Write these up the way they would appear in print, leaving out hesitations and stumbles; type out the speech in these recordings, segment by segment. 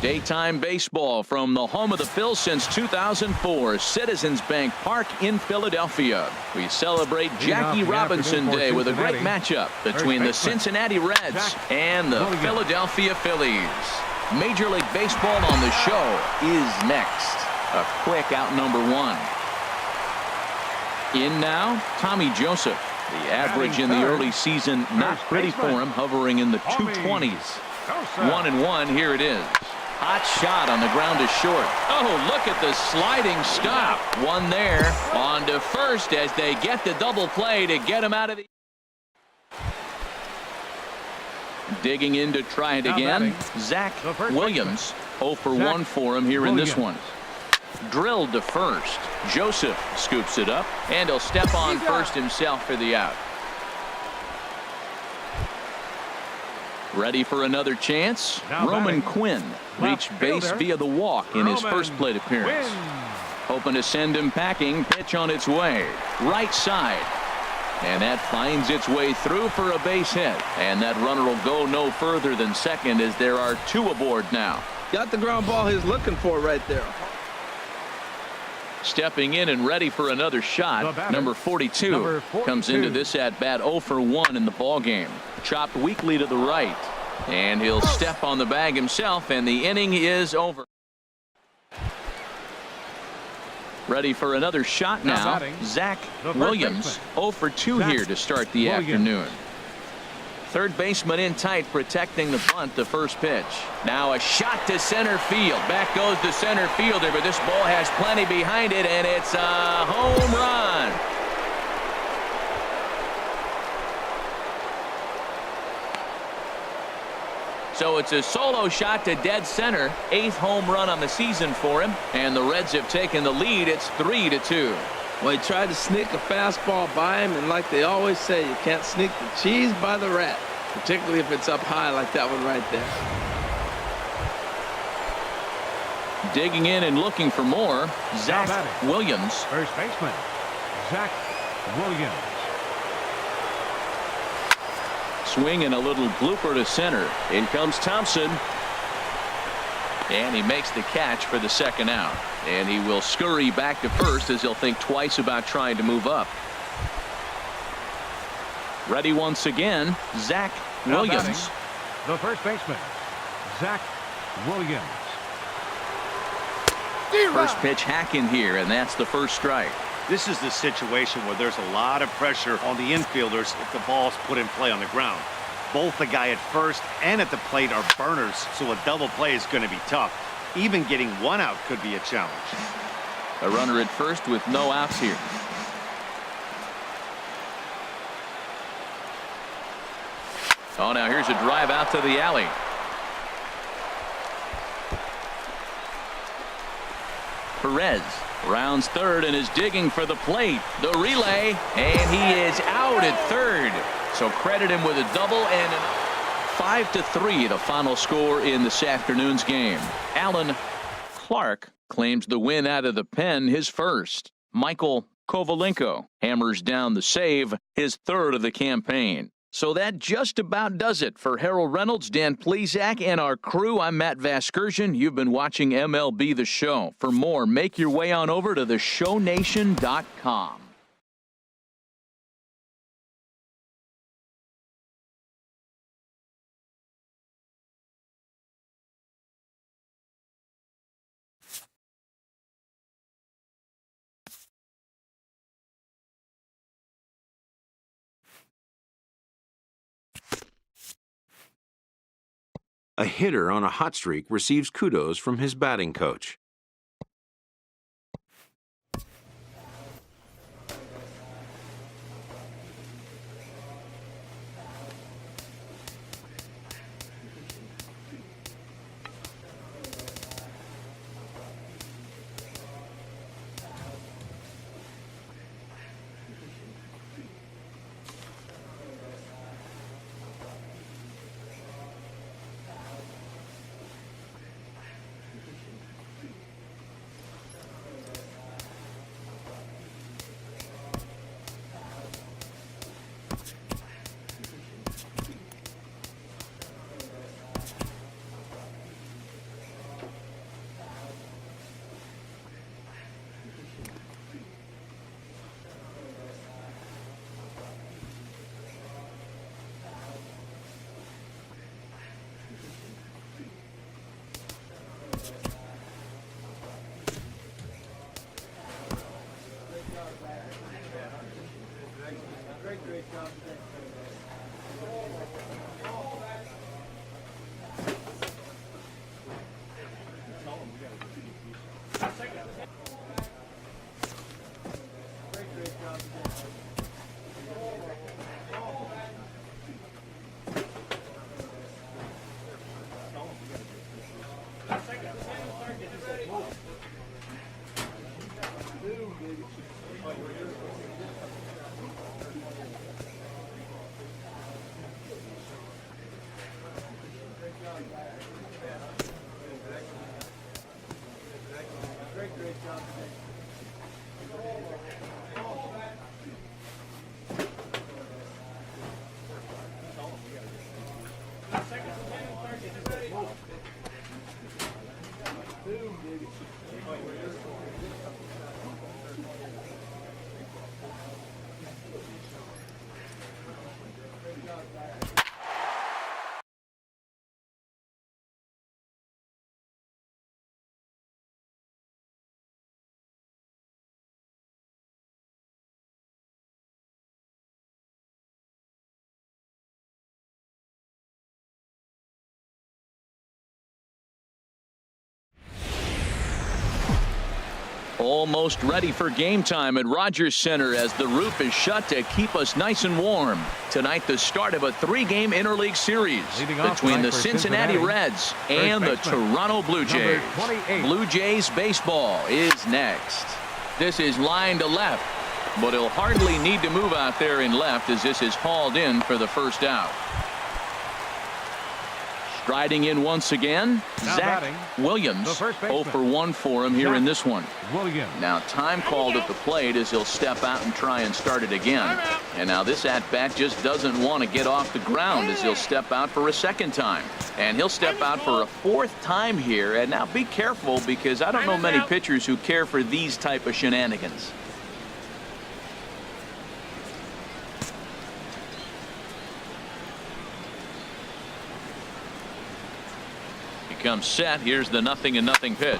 Daytime baseball from the home of the Phils since 2004, Citizens Bank Park in Philadelphia. We celebrate Jackie Robinson Day with a great matchup between the Cincinnati Reds and the Philadelphia Phillies. Major League Baseball on the show is next. A quick out number one. In now, Tommy Joseph. The average in the early season, not pretty for him, hovering in the 220s. 1-1, here it is. Hot shot on the ground is short. Oh, look at the sliding stop. One there on to first as they get the double play to get him out of the... Digging in to try it again. Zach Williams, 0 for 1 for him here in this one. Drilled to first. Joseph scoops it up, and he'll step on first himself for the out. Ready for another chance. Roman Quinn reached base via the walk in his first plate appearance. Hoping to send him packing. Pitch on its way. Right side. And that finds its way through for a base hit. And that runner will go no further than second as there are two aboard now. Got the ground ball he's looking for right there. Stepping in and ready for another shot. Number 42 comes into this at bat 0 for 1 in the ball game. Chopped weakly to the right. And he'll step on the bag himself, and the inning is over. Ready for another shot now. Zach Williams, 0 for 2 here to start the afternoon. Third baseman in tight, protecting the bunt, the first pitch. Now a shot to center field. Back goes the center fielder, but this ball has plenty behind it, and it's a home run. So it's a solo shot to dead center. 8th home run on the season for him, and the Reds have taken the lead. It's 3-2. Well, he tried to sneak a fastball by him, and like they always say, you can't sneak the cheese by the rat, particularly if it's up high like that one right there. Digging in and looking for more, Zach Williams. First baseman, Zach Williams. Swing and a little blooper to center. In comes Thompson. And he makes the catch for the second out. And he will scurry back to first as he'll think twice about trying to move up. Ready once again, Zach Williams. The first baseman, Zach Williams. First pitch hack in here, and that's the first strike. This is the situation where there's a lot of pressure on the infielders if the ball's put in play on the ground. Both the guy at first and at the plate are burners, so a double play is going to be tough. Even getting one out could be a challenge. A runner at first with no outs here. Oh, now here's a drive out to the alley. Perez rounds third and is digging for the plate. The relay, and he is out at third. So credit him with a double, and 5-3 the final score in this afternoon's game. Alan Clark claims the win out of the pen, his first. Michael Kovalenko hammers down the save, his third of the campaign. So that just about does it for Harold Reynolds, Dan Plesac, and our crew. I'm Matt Vasgersian. You've been watching MLB The Show. For more, make your way on over to theshownation.com. A hitter on a hot streak receives kudos from his batting coach. Almost ready for game time at Rogers Center as the roof is shut to keep us nice and warm. Tonight, the start of a 3-game interleague series between the Cincinnati Reds and the Toronto Blue Jays. Blue Jays baseball is next. This is line to left, but he'll hardly need to move out there in left as this is hauled in for the first out. Striding in once again, Zach Williams. 0 for 1 for him here in this one. Now time called at the plate as he'll step out and try and start it again. And now this at-bat just doesn't want to get off the ground as he'll step out for a second time. And he'll step out for a 4th time here. And now be careful, because I don't know many pitchers who care for these type of shenanigans. Comes set. Here's the 0-0 pitch.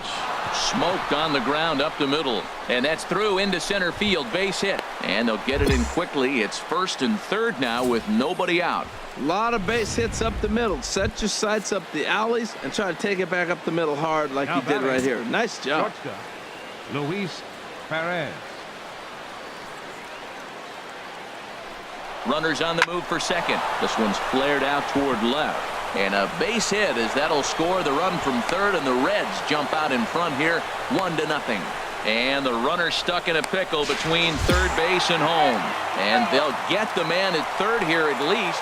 Smoked on the ground up the middle, and that's through into center field. Base hit, and they'll get it in quickly. It's 1st and 3rd now with nobody out. A lot of base hits up the middle. Set your sights up the alleys and try to take it back up the middle hard like he did right here. Nice job. Luis Perez. Runners on the move for second. This one's flared out toward left. And a base hit as that'll score the run from third, and the Reds jump out in front here 1-0. And the runner stuck in a pickle between third base and home. And they'll get the man at third here at least.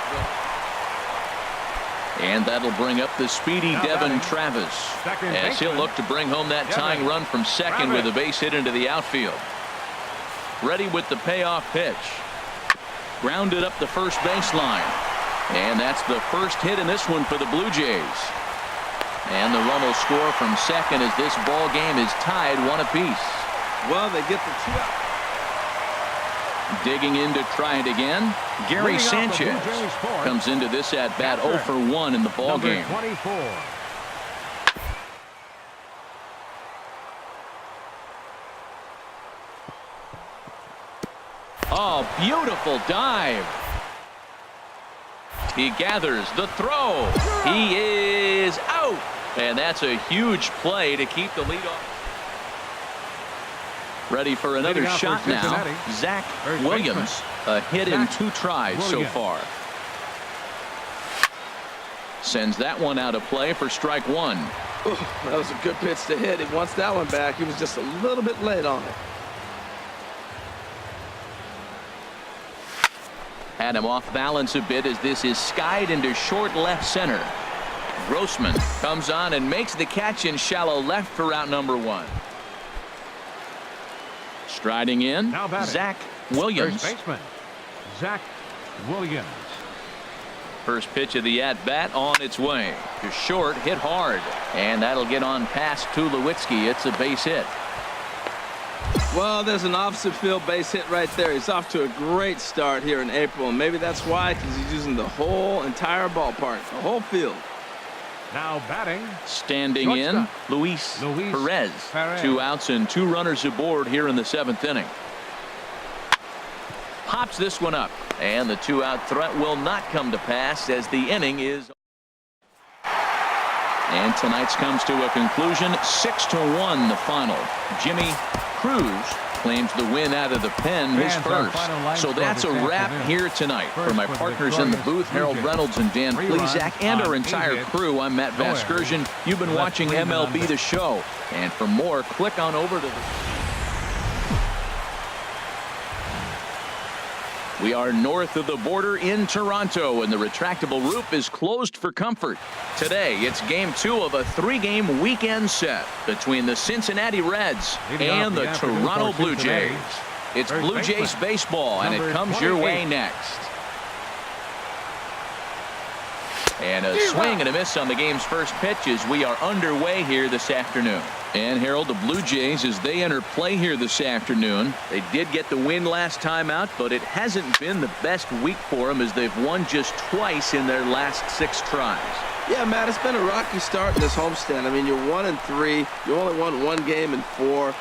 And that'll bring up the speedy Devin Travis as he'll look to bring home that tying run from second with a base hit into the outfield. Ready with the payoff pitch. Grounded up the first baseline. And that's the first hit in this one for the Blue Jays. And the run will score from second as this ball game is tied 1 apiece. Well, they get the 2 out. Digging in to try it again. Gary Sanchez comes into this at bat 0 for 1 in the ball game. 24. Oh, beautiful dive. He gathers the throw. He is out. And that's a huge play to keep the lead off. Ready for another shot now. Zach Williams, a hit in 2 tries so far. Sends that one out of play for strike 1. Ooh, that was a good pitch to hit. He wants that one back. He was just a little bit late on it. Had him off balance a bit as this is skied into short left center. Grossman comes on and makes the catch in shallow left for out number 1. Striding in, Zach Williams. First baseman, Zach Williams. First pitch of the at-bat on its way. To short, hit hard. And that'll get on past Tulowitzki. It's a base hit. Well, there's an opposite field base hit right there. He's off to a great start here in April, and maybe that's why, because he's using the whole entire ballpark, the whole field. Now batting. Standing in, Luis Perez. 2 outs and 2 runners aboard here in the 7th inning. pops this one up, and the 2-out threat will not come to pass as the inning is. And tonight's comes to a conclusion. 6-1 the final. Jimmy Cruz claims the win out of the pen, his first. So that's a wrap here tonight. For my partners in the booth, Harold Reynolds and Dan Plesac, and our entire crew, I'm Matt Vasgersian. You've been watching MLB The Show. And for more, click on over to the... We are north of the border in Toronto, and the retractable roof is closed for comfort. Today, it's Game 2 of a 3-game weekend set between the Cincinnati Reds and the Toronto Blue Jays. It's Blue Jays baseball, and it comes your way next. And a swing and a miss on the game's first pitch as we are underway here this afternoon. And Harold, the Blue Jays, as they enter play here this afternoon, they did get the win last time out, but it hasn't been the best week for them as they've won just twice in their last 6 tries. Yeah, Matt, it's been a rocky start in this homestand. I mean, you're 1-3. You only won 1 game in 4.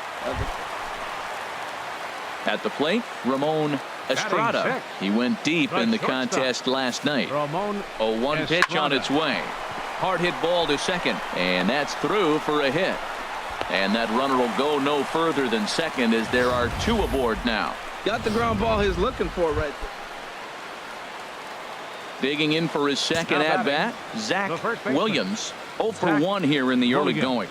At the plate, Ramon Estrada. He went deep in the contest last night. A 1 pitch on its way. Hard hit ball to second, and that's through for a hit. And that runner will go no further than second as there are 2 aboard now. Got the ground ball he's looking for right there. Digging in for his second at-bat, Zach Williams. 0 for 1 here in the early going.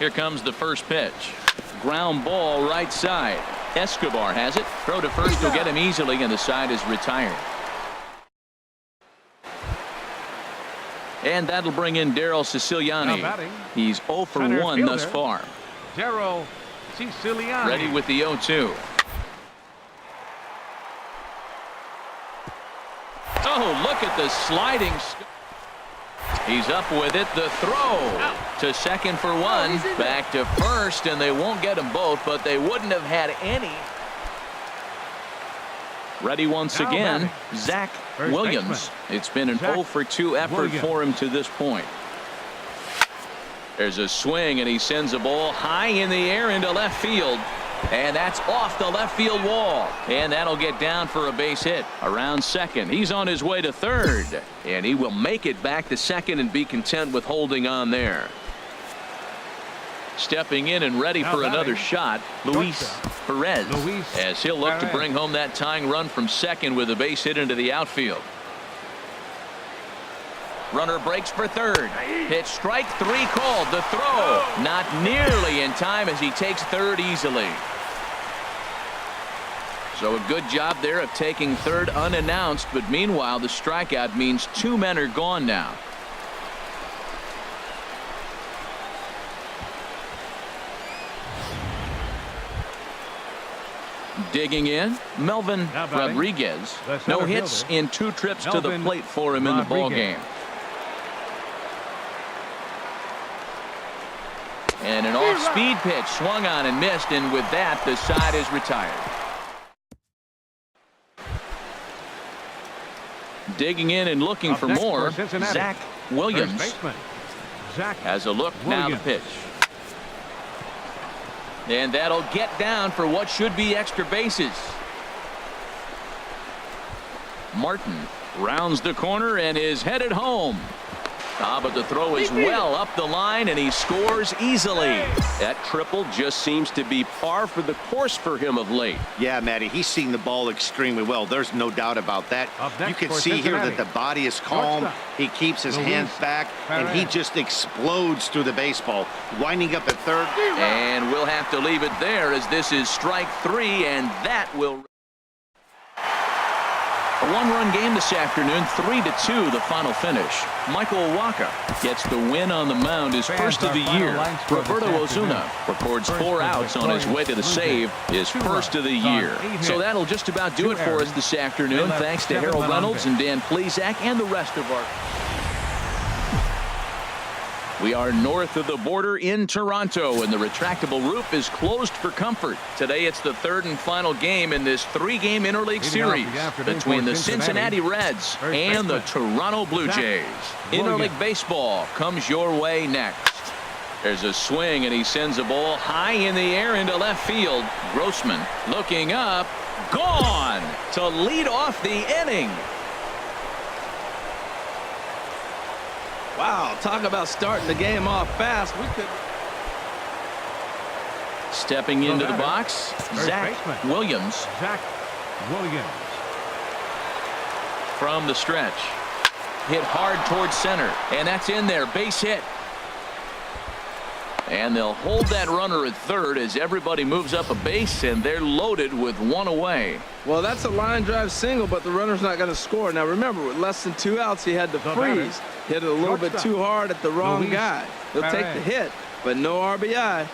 Here comes the first pitch. Ground ball right side. Escobar has it. Throw to first will get him easily, and the side is retired. And that'll bring in Daryl Siciliani. He's 0 for 1 thus far. Daryl Siciliani. Ready with the 0-2. Oh, look at the sliding. He's up with it. The throw to second for 1. Back to first, and they won't get them both, but they wouldn't have had any. Ready once again, Zach Williams. It's been an 0 for 2 effort for him to this point. There's a swing, and he sends a ball high in the air into left field. And that's off the left field wall. And that'll get down for a base hit around second. He's on his way to third. And he will make it back to second and be content with holding on there. Stepping in and ready for another shot, Luis Perez, as he'll look to bring home that tying run from second with a base hit into the outfield. Runner breaks for third. Pitch strike 3 called. The throw not nearly in time as he takes third easily. So a good job there of taking third unannounced, but meanwhile the strikeout means 2 men are gone now. Digging in, Melvin Rodriguez. No hits in 2 trips to the plate for him in the ball game. And an off-speed pitch swung on and missed, and with that the side is retired. Digging in and looking for more, Zach Williams has a look. Now the pitch. And that'll get down for what should be extra bases. Martin rounds the corner and is headed home. But the throw is well up the line, and he scores easily. That triple just seems to be par for the course for him of late. Yeah, Matty, he's seeing the ball extremely well. There's no doubt about that. You can see here that the body is calm. He keeps his hands back, and he just explodes through the baseball. Winding up at third. And we'll have to leave it there as this is strike 3, and that will... A 1-run game this afternoon, 3-2 the final finish. Michael Waka gets the win on the mound, his first of the year. Roberto Ozuna records 4 outs on his way to the save, his first of the year. So that'll just about do it for us this afternoon. Thanks to Harold Reynolds and Dan Plesac and the rest of our... We are north of the border in Toronto, and the retractable roof is closed for comfort. Today it's the 3rd and final game in this 3-game interleague series between the Cincinnati Reds and the Toronto Blue Jays. Interleague baseball comes your way next. There's a swing, and he sends a ball high in the air into left field. Grossman looking up, Gone to lead off the inning. Wow, talk about starting the game off fast. We could. Stepping into the box, Zach Williams. Zach Williams. From the stretch. Hit hard towards center, and that's in there. Base hit. And they'll hold that runner at third as everybody moves up a base, and they're loaded with one away. Well, that's a line drive single, but the runner's not going to score. Now, remember, with less than 2 outs, he had to freeze. Hit it a little bit too hard at the wrong guy. He'll take the hit, but no RBI.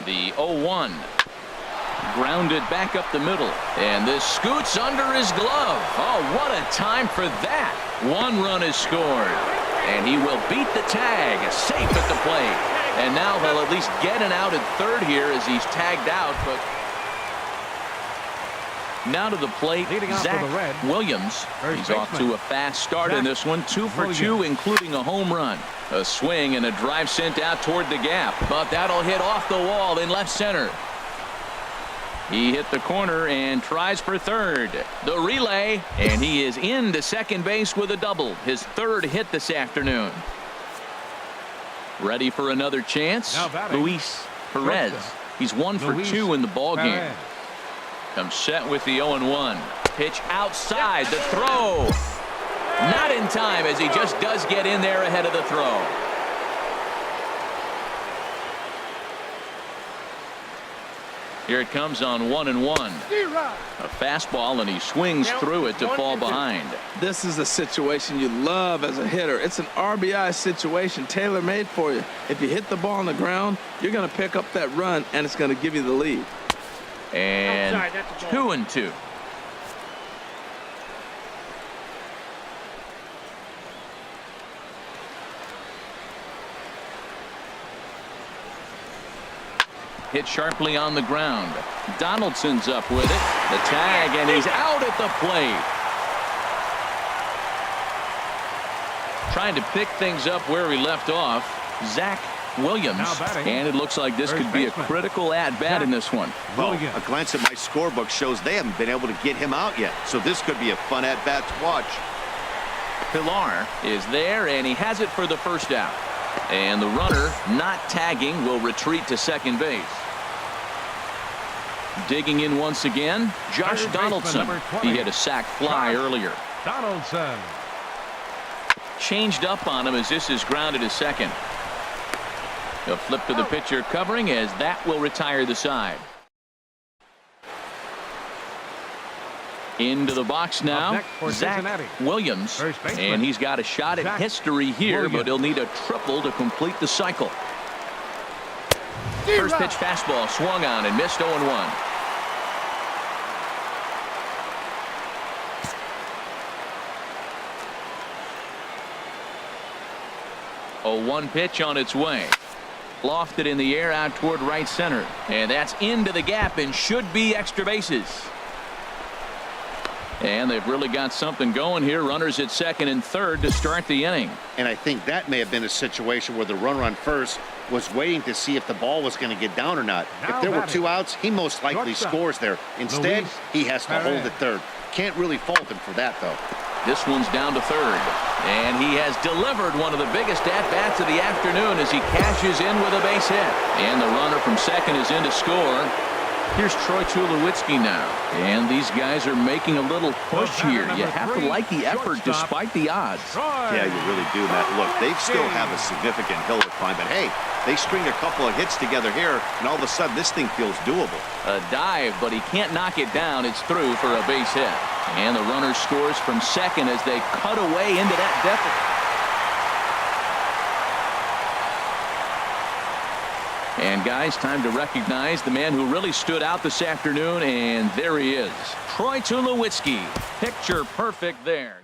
The 0-1. Grounded back up the middle, and this scoots under his glove. Oh, what a time for that. One run is scored, and he will beat the tag, safe at the plate. And now he'll at least get an out at third here as he's tagged out. But now to the plate, Zach Williams. He's off to a fast start in this one. 2 for 2, including a home run. A swing and a drive sent out toward the gap. But that'll hit off the wall in left center. He hit the corner and tries for third. The relay, and he is into second base with a double. His third hit this afternoon. Ready for another chance. Luis Perez. He's 1 for 2 in the ball game. Comes set with the 0-1. Pitch outside. The throw. Not in time as he just does get in there ahead of the throw. Here it comes on 1-1. A fastball, and he swings through it to fall behind. This is a situation you love as a hitter. It's an RBI situation, tailor-made for you. If you hit the ball on the ground, you're going to pick up that run, and it's going to give you the lead. And 2-2. Hit sharply on the ground. Donaldson's up with it. The tag, and he's out at the plate. Trying to pick things up where he left off, Zach Williams. And it looks like this could be a critical at-bat in this one. Well, a glance at my scorebook shows they haven't been able to get him out yet. So this could be a fun at-bat to watch. Pilar is there, and he has it for the first out. And the runner, not tagging, will retreat to second base. Digging in once again, Josh Donaldson. He had a sac fly earlier. Donaldson. Changed up on him as this is grounded to second. A flip to the pitcher covering as that will retire the side. Into the box now, Zach Williams, and he's got a shot at history here, but he'll need a triple to complete the cycle. First pitch fastball swung on and missed 0-1. A 1 pitch on its way. Lofted in the air out toward right center, and that's into the gap and should be extra bases. And they've really got something going here. Runners at second and third to start the inning. And I think that may have been a situation where the runner on first was waiting to see if the ball was going to get down or not. If there were 2 outs, he most likely scores there. Instead, he has to hold at third. Can't really fault him for that, though. This one's down to third. And he has delivered one of the biggest at-bats of the afternoon as he cashes in with a base hit. And the runner from second is in to score. Here's Troy Tulowitzki now. And these guys are making a little push here. You have to like the effort despite the odds. Yeah, you really do, Matt. Look, they still have a significant hill to climb, but hey, they string a couple of hits together here, and all of a sudden this thing feels doable. A dive, but he can't knock it down. It's through for a base hit. And the runner scores from second as they cut away into that deficit. And guys, time to recognize the man who really stood out this afternoon, and there he is. Troy Tulowitzki. Picture perfect there.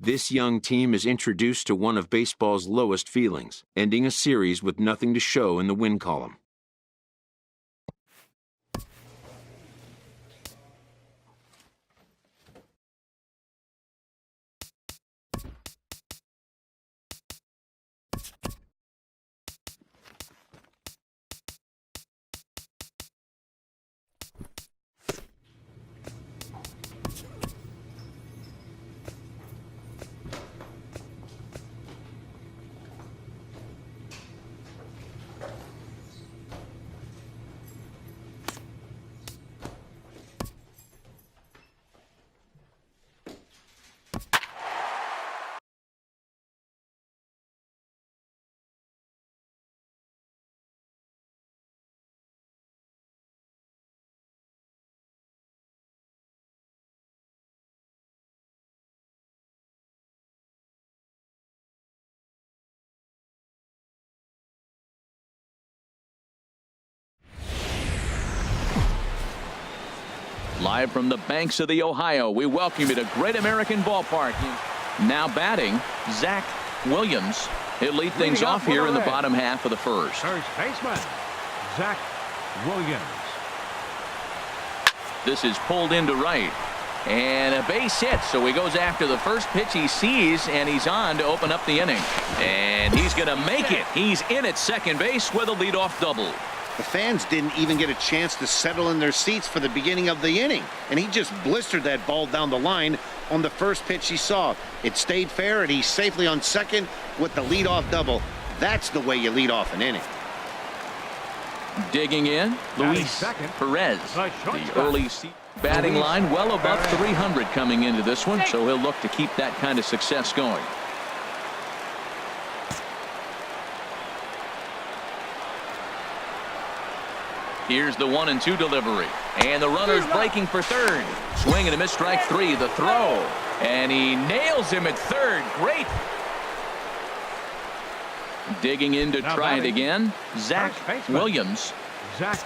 This young team is introduced to one of baseball's lowest feelings, ending a series with nothing to show in the win column. Live from the banks of the Ohio, we welcome you to Great American Ballpark. Now batting, Zach Williams. He'll lead things off here in the bottom half of the first. First baseman, Zach Williams. This is pulled into right. And a base hit, so he goes after the first pitch he sees, and he's on to open up the inning. And he's going to make it. He's in at second base with a leadoff double. The fans didn't even get a chance to settle in their seats for the beginning of the inning, and he just blistered that ball down the line on the first pitch he saw. It stayed fair, and he's safely on second with the leadoff double. That's the way you lead off an inning. Digging in, Luis Perez. The early batting line well above 300 coming into this one, so he'll look to keep that kind of success going. Here's the 1-2 delivery, and the runner's breaking for third. Swing and a miss, strike three. The throw, and he nails him at third. Great. Digging in to try it again, Zach Williams. Zach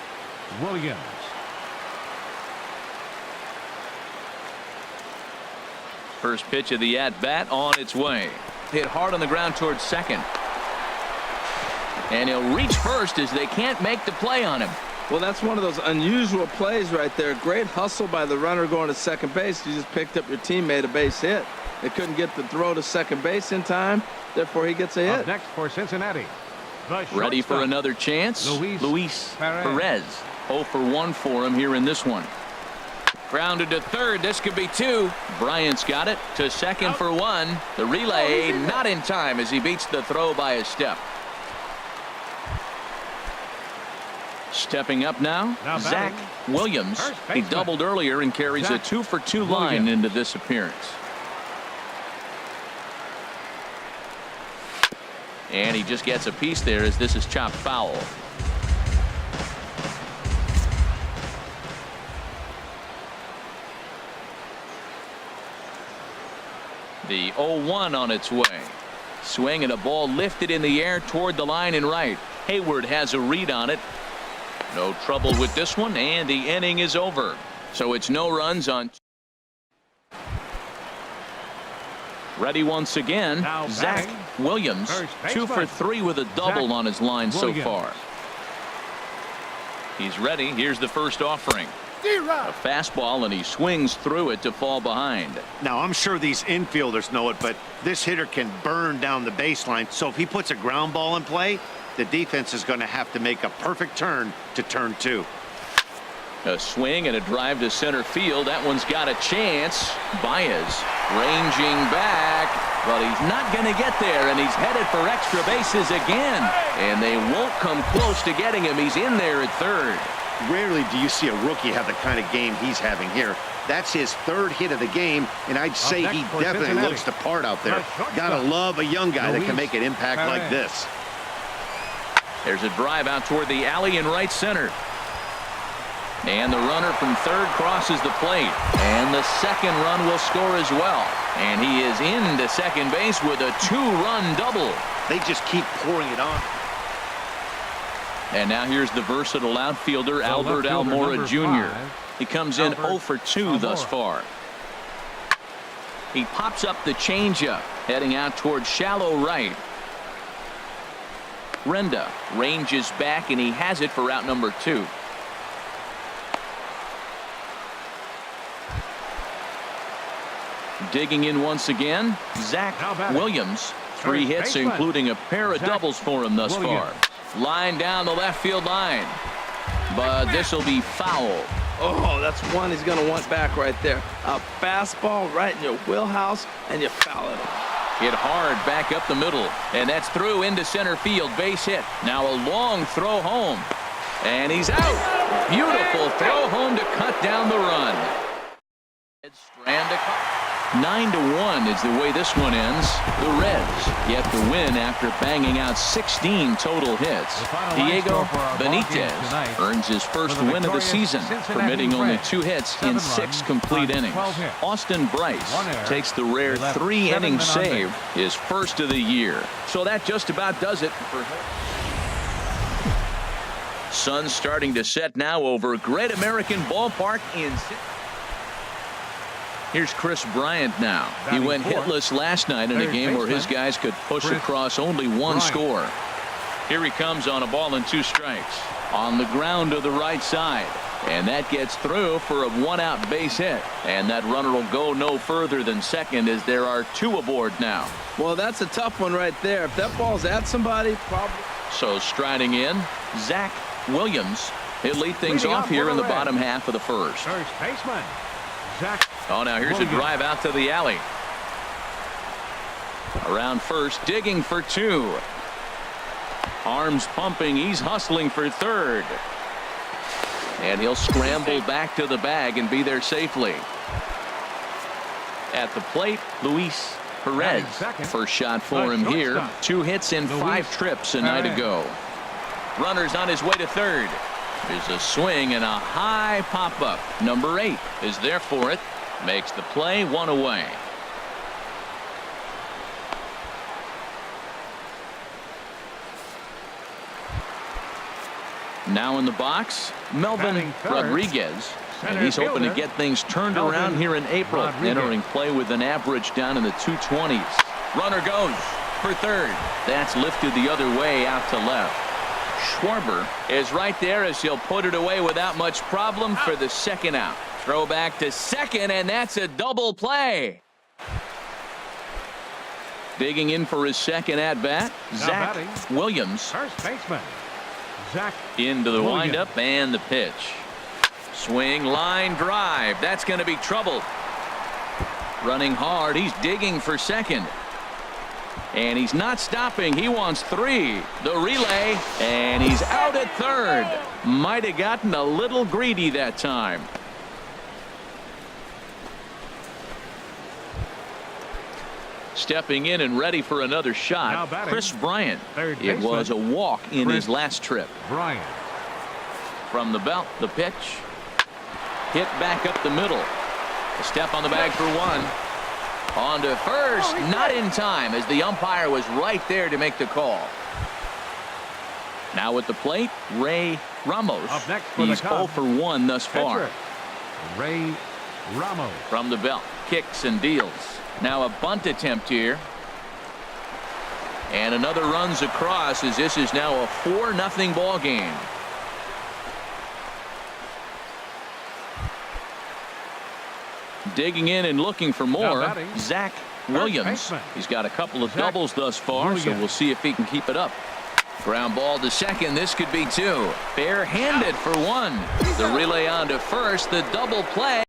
Williams. First pitch of the at-bat on its way. Hit hard on the ground towards second. And he'll reach first as they can't make the play on him. Well, that's one of those unusual plays right there. Great hustle by the runner going to second base. You just picked up your teammate a base hit. They couldn't get the throw to second base in time. Therefore, he gets a hit. Up next for Cincinnati. Ready for another chance? Luis Perez. 0 for 1 for him here in this one. Grounded to third. This could be two. Bryant's got it to second for one. The relay not in time as he beats the throw by a step. Stepping up now, Zach Williams. He doubled earlier and carries a 2 for 2 line into this appearance. And he just gets a piece there as this is chopped foul. The 0-1 on its way. Swing and a ball lifted in the air toward the line and right. Hayward has a read on it. No trouble with this one, and the inning is over. So it's no runs on. Ready once again, Zach Williams. 2 for 3 with a double on his line so far. He's ready. Here's the first offering. A fastball, and he swings through it to fall behind. Now, I'm sure these infielders know it, but this hitter can burn down the baseline. So if he puts a ground ball in play, the defense is going to have to make a perfect turn to turn two. A swing and a drive to center field. That one's got a chance. Baez ranging back, but he's not going to get there, and he's headed for extra bases again. And they won't come close to getting him. He's in there at third. Rarely do you see a rookie have the kind of game he's having here. That's his third hit of the game, and I'd say he definitely looks the part out there. Gotta love a young guy that can make an impact like this. There's a drive out toward the alley in right center. And the runner from third crosses the plate. And the second run will score as well. And he is into second base with a 2-run double. They just keep pouring it on. And now here's the versatile outfielder, Albert Almora Jr. He comes in 0 for 2 thus far. He pops up the changeup, heading out towards shallow right. Renda ranges back, and he has it for out number 2. Digging in once again, Zach Williams. 3 hits, including a pair of doubles for him thus far. Line down the left field line, but this will be foul. Oh, that's one he's going to want back right there. A fastball right in your wheelhouse, and you foul it. Hit hard back up the middle, and that's through into center field. Base hit. Now a long throw home, and he's out. Beautiful throw home to cut down the run. 9-1 is the way this one ends. The Reds get the win after banging out 16 total hits. Diego Benitez earns his first win of the season, permitting only 2 hits in 6 complete innings. Austin Bryce takes the rare 3-inning save, his first of the year. So that just about does it for him. Sun starting to set now over Great American Ballpark in. Here's Chris Bryant now. He went hitless last night in a game where his guys could push across only 1 score. Here he comes on a ball and 2 strikes. On the ground to the right side. And that gets through for a 1-out base hit. And that runner will go no further than second as there are 2 aboard now. Well, that's a tough one right there. If that ball's at somebody, probably. So striding in, Zach Williams. He'll lead things off here in the bottom half of the first. First baseman, Zach. Oh, now here's a drive out to the alley. Around first, digging for 2. Arms pumping. He's hustling for third. And he'll scramble back to the bag and be there safely. At the plate, Luis Perez. First shot for him here. 2 hits in 5 trips a night ago. Runner's on his way to third. There's a swing and a high pop-up. Number 8 is there for it. Makes the play, 1 away. Now in the box, Melvin Rodriguez. And he's hoping to get things turned around here in April. Entering play with an average down in the 220s. Runner goes for third. That's lifted the other way out to left. Schwarber is right there as he'll put it away without much problem for the second out. Throw back to second, and that's a double play. Digging in for his second at-bat, Zach Williams. First baseman, Zach into the windup and the pitch. Swing, line drive. That's going to be trouble. Running hard. He's digging for second. And he's not stopping. He wants 3. The relay, and he's out at third. Might have gotten a little greedy that time. Stepping in and ready for another shot, Chris Bryant. It was a walk in his last trip. Bryant. From the belt, the pitch. Hit back up the middle. A step on the bag for 1. On to first, not in time as the umpire was right there to make the call. Now at the plate, Ray Ramos. Up next for He's 0 for 1 thus far. Pitcher, Ray Ramos. From the belt, kicks and deals. Now a bunt attempt here. And another runs across as this is now a 4-0 ball game. Digging in and looking for more, Zach Williams. He's got a couple of doubles thus far, so we'll see if he can keep it up. Ground ball to second. This could be 2. Bare-handed for 1. The relay on to first. The double play.